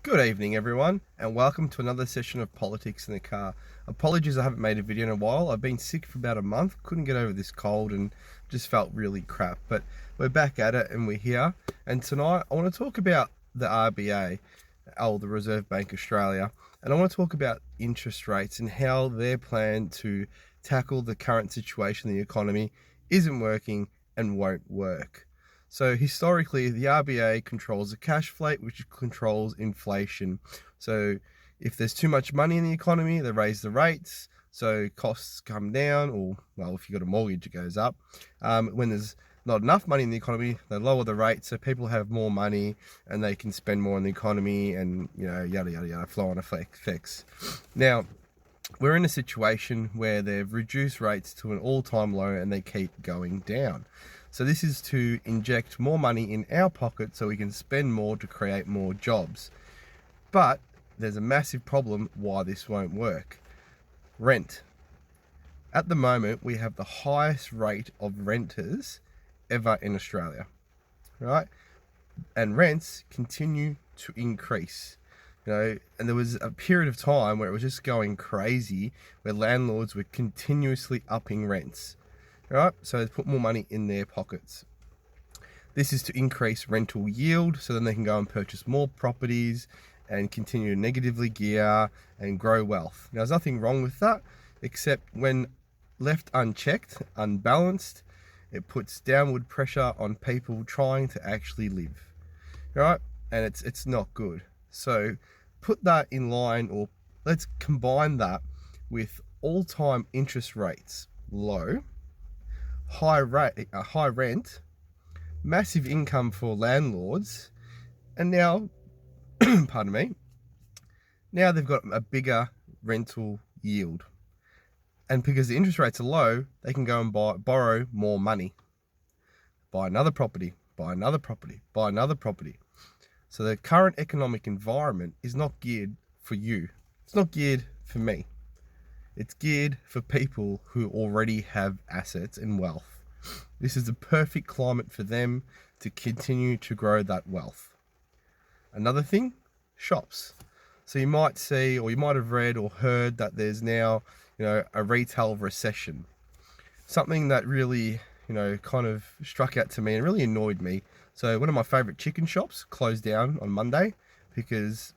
Good evening everyone, and welcome to another session of Politics in the Car. Apologies I haven't made a video in a while. I've been sick for about a month, couldn't get over this cold and just felt really crap. But we're back at it and we're here. And tonight I want to talk about the RBA, the Reserve Bank Australia. And I want to talk about interest rates and how their plan to tackle the current situation in the economy isn't working and won't work. So historically, the RBA controls the cash flow, which controls inflation. So if there's too much money in the economy, they raise the rates, so costs come down, or, well, if you've got a mortgage, it goes up. When there's not enough money in the economy, they lower the rates, so people have more money and they can spend more on the economy and, yada, yada, yada, flow-on effects. Now, we're in a situation where they've reduced rates to an all-time low and they keep going down. So this is to inject more money in our pocket so we can spend more to create more jobs. But there's a massive problem why this won't work. Rent. At the moment, we have the highest rate of renters ever in Australia, right? And rents continue to increase. And there was a period of time where it was just going crazy, where landlords were continuously upping rents. Right, so they put more money in their pockets. This is to increase rental yield, so then they can go and purchase more properties and continue to negatively gear and grow wealth. Now, there's nothing wrong with that, except when left unchecked, unbalanced, it puts downward pressure on people trying to actually live. Right, and it's not good. So put that in line, or let's combine that with all-time interest rates low, high rent, massive income for landlords, and now, pardon me, now they've got a bigger rental yield. And because the interest rates are low, they can go and borrow more money. Buy another property, buy another property, buy another property. So the current economic environment is not geared for you. It's not geared for me. It's geared for people who already have assets and wealth. This is the perfect climate for them to continue to grow that wealth. Another thing, shops. So you might see, or you might have read or heard that there's now, a retail recession. Something that really, kind of struck out to me and really annoyed me. So one of my favorite chicken shops closed down on Monday because,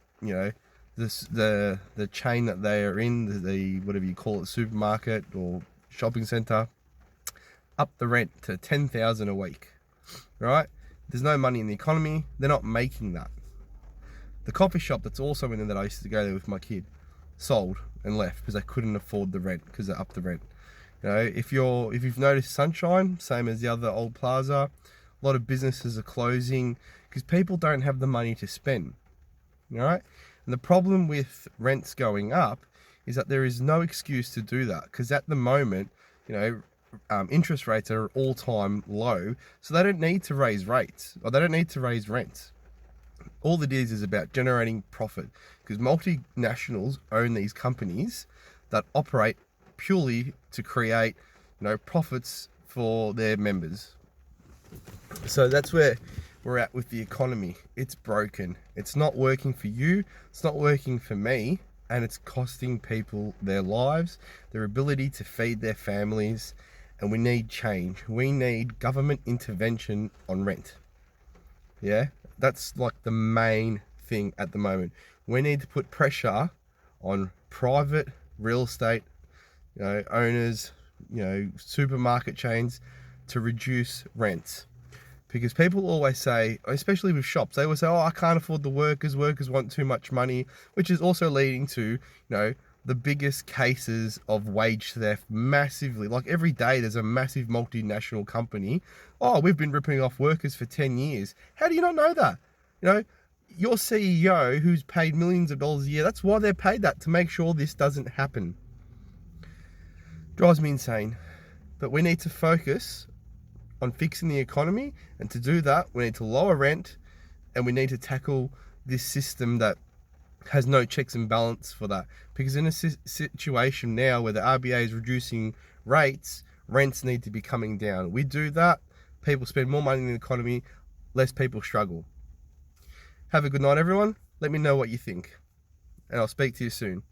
the chain that they are in, the whatever you call it, supermarket or shopping center, up the rent to $10,000 a week, right? There's no money in the economy. They're not making that. The coffee shop that's also in there that I used to go there with my kid sold and left because they couldn't afford the rent because they upped the rent. If you've noticed Sunshine, same as the other old plaza, a lot of businesses are closing because people don't have the money to spend, right? And the problem with rents going up is that there is no excuse to do that because at the moment, interest rates are all-time low, so they don't need to raise rates or they don't need to raise rents. All it is about generating profit because multinationals own these companies that operate purely to create, profits for their members. So that's where we're at with the economy. It's broken. It's not working for you. It's not working for me. And it's costing people their lives, their ability to feed their families. And we need change. We need government intervention on rent. Yeah, that's like the main thing at the moment. We need to put pressure on private real estate, owners, supermarket chains to reduce rents. Because people always say, especially with shops, they always say, I can't afford the workers want too much money, which is also leading to, the biggest cases of wage theft massively. Like every day there's a massive multinational company. We've been ripping off workers for 10 years. How do you not know that? Your CEO who's paid millions of dollars a year, that's why they're paid that, to make sure this doesn't happen. Drives me insane. But we need to focus on fixing the economy, and to do that we need to lower rent and we need to tackle this system that has no checks and balance for that. Because in a situation now where the RBA is reducing rates, rents need to be coming down. We do that, people spend more money in the economy, less people struggle. Have a good night everyone. Let me know what you think, and I'll speak to you soon.